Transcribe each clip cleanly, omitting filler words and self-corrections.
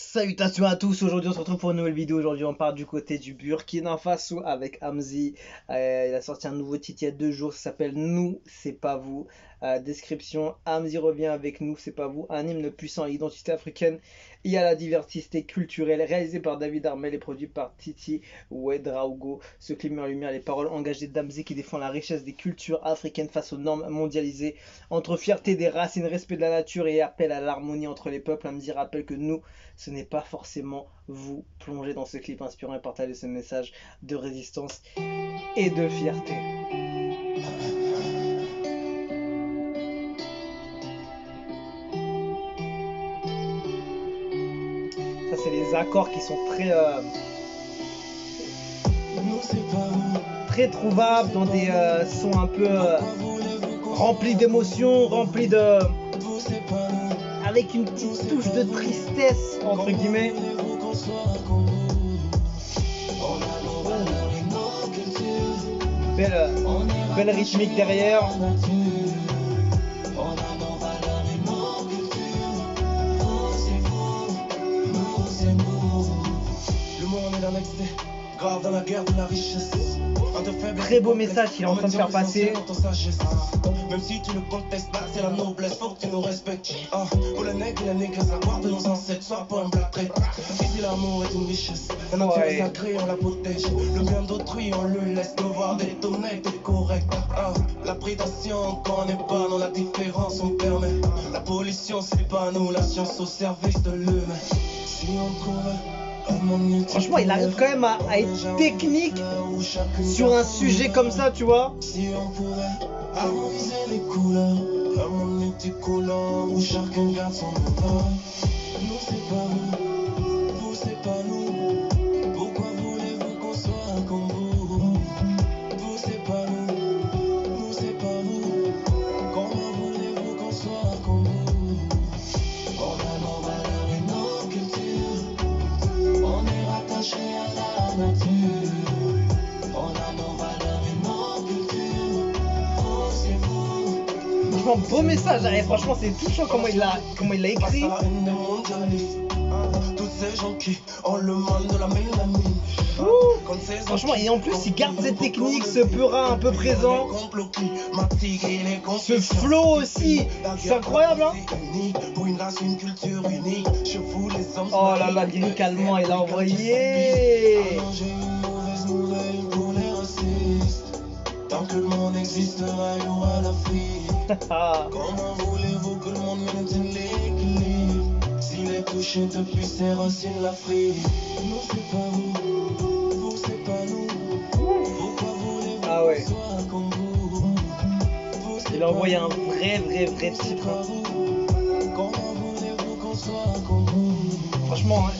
Salutations à tous, aujourd'hui on se retrouve pour une nouvelle vidéo. Aujourd'hui on part du côté du Burkina Faso avec Hamzy. Il a sorti un nouveau titre il y a 2 jours, ça s'appelle Nous, c'est pas vous. Description, Hamzy revient avec Nous, c'est pas vous, un hymne puissant à l'identité africaine et à la diversité culturelle, réalisé par David Armel et produit par Titi Ouedraogo. Ce clip met en lumière les paroles engagées d'Hamzy qui défend la richesse des cultures africaines face aux normes mondialisées, entre fierté des racines, respect de la nature et appel à l'harmonie entre les peuples. Hamzy rappelle que nous, ce n'est pas forcément vous. Plongez dans ce clip inspirant et partagez ce message de résistance et de fierté. Ça c'est les accords qui sont très trouvables dans des sons un peu remplis d'émotions, remplis de... avec une petite touche de tristesse entre guillemets. Belle rythmique derrière. Très beau message qu'il est en train de faire passer. Même si tu le contestes pas, c'est la noblesse, faut que tu nous respectes. Pour les nègres la gloire de nos ancêtres, sois pas un black traite. Ici l'amour est une richesse, la nature est sacrée, on la protège. Le bien d'autrui, on le laisse nous voir d'être honnête et correct. La prédation, on connaît pas, dans la différence on permet. La pollution, c'est pas nous, la science au service de l'humain. Si on pouvait... Franchement, il arrive quand même à être technique sur un sujet comme ça, tu vois. Si on pouvait harmoniser les couleurs, harmoniser tes couleurs, où chacun garde son honneur. Nous c'est pas vous c'est pas nous. Pourquoi voulez-vous qu'on soit comme vous? Vous c'est pas nous c'est pas vous. Comment voulez-vous qu'on soit comme vous? On a nos valeurs et nos cultures. On est rattaché à la nature. On a nos valeurs et nos cultures. Oh, c'est vous. Franchement, beau message. Et franchement, c'est touchant comment il l'a écrit. Tous ces gens qui ont le mal de la mélanine. Franchement, et en plus, il garde cette technique, ce peurin un peu présent. Ce flow aussi. C'est incroyable, hein. Oh là là, lyricalement, il a envoyé. Tant que le monde existera, il y aura la fuite. Comment voulez-vous que le monde maintienne l'équilibre? S'il est touché depuis ses racines, l'Afrique. Nous, c'est pas vous c'est pas nous. Pourquoi voulez-vous qu'on soit comme vous? Il a envoyé un vrai titre. Comment voulez-vous qu'on soit comme vous? Franchement, hein,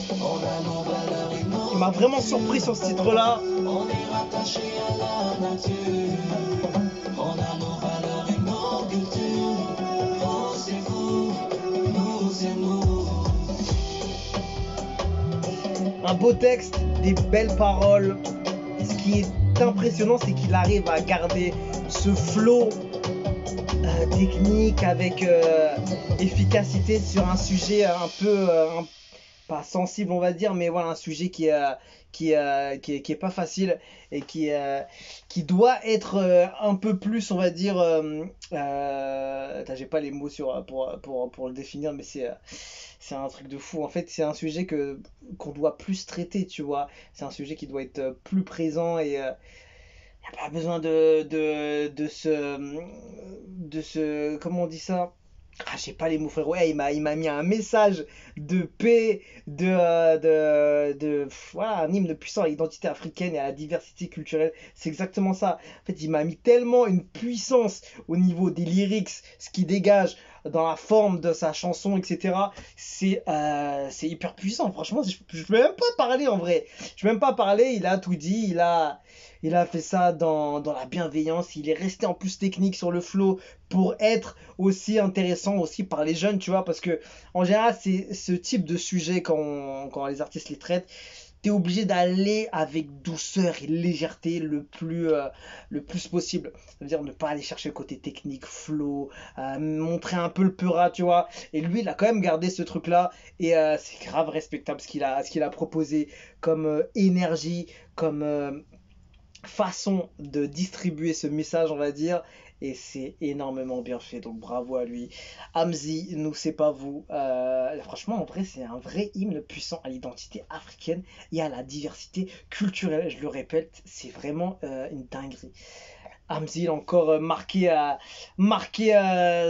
il m'a vraiment surpris sur ce titre-là. On est rattaché à la nature. On a nos valeurs et nos cultures. Oh, c'est vous, nous, c'est nous. Un beau texte, des belles paroles. Et ce qui est impressionnant, c'est qu'il arrive à garder ce flow technique avec efficacité sur un sujet un peu pas sensible, on va dire, mais voilà, un sujet qui est pas facile et qui doit être un peu plus, on va dire, j'ai pas les mots pour le définir, mais c'est un truc de fou. En fait, c'est un sujet qu'on doit plus traiter, tu vois. C'est un sujet qui doit être plus présent et y a pas besoin de ce comment on dit ça? J'ai pas les mots, frérot. Ouais, il m'a mis un message de paix, voilà, un hymne puissant à l'identité africaine et à la diversité culturelle. C'est exactement ça. En fait, il m'a mis tellement une puissance au niveau des lyrics, ce qui dégage dans la forme de sa chanson, etc. C'est hyper puissant. Franchement, je peux même pas parler en vrai. Je peux même pas parler. Il a tout dit. Il a fait ça dans la bienveillance. Il est resté en plus technique sur le flow pour être aussi intéressant aussi par les jeunes, tu vois. Parce que en général, c'est ce type de sujet quand les artistes les traitent. t'es obligé d'aller avec douceur et légèreté le plus possible. Ça veut dire ne pas aller chercher le côté technique, flow, montrer un peu le peura, tu vois. Et lui, il a quand même gardé ce truc-là. Et c'est grave respectable ce qu'il a proposé comme énergie, comme façon de distribuer ce message, on va dire. Et c'est énormément bien fait, donc bravo à lui. Hamzi, nous c'est pas vous. Franchement, en vrai, c'est un vrai hymne puissant à l'identité africaine et à la diversité culturelle. Je le répète, c'est vraiment une dinguerie. Hamzi, il a encore marqué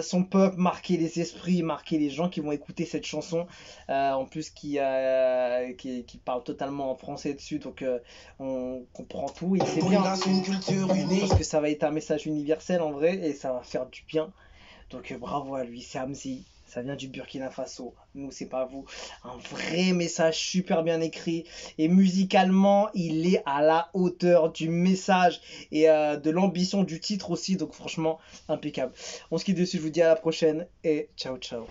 son peuple, marqué les esprits, marqué les gens qui vont écouter cette chanson. En plus, qui parle totalement en français dessus, donc on comprend tout. Et c'est bien, Brille une culture unie. parce que ça va être un message universel en vrai, et ça va faire du bien. Donc bravo à lui, c'est Hamzi. Ça vient du Burkina Faso. Nous, c'est pas vous. Un vrai message super bien écrit. Et musicalement, il est à la hauteur du message et de l'ambition du titre aussi. Donc franchement, impeccable. On se quitte dessus. Je vous dis à la prochaine et ciao ciao.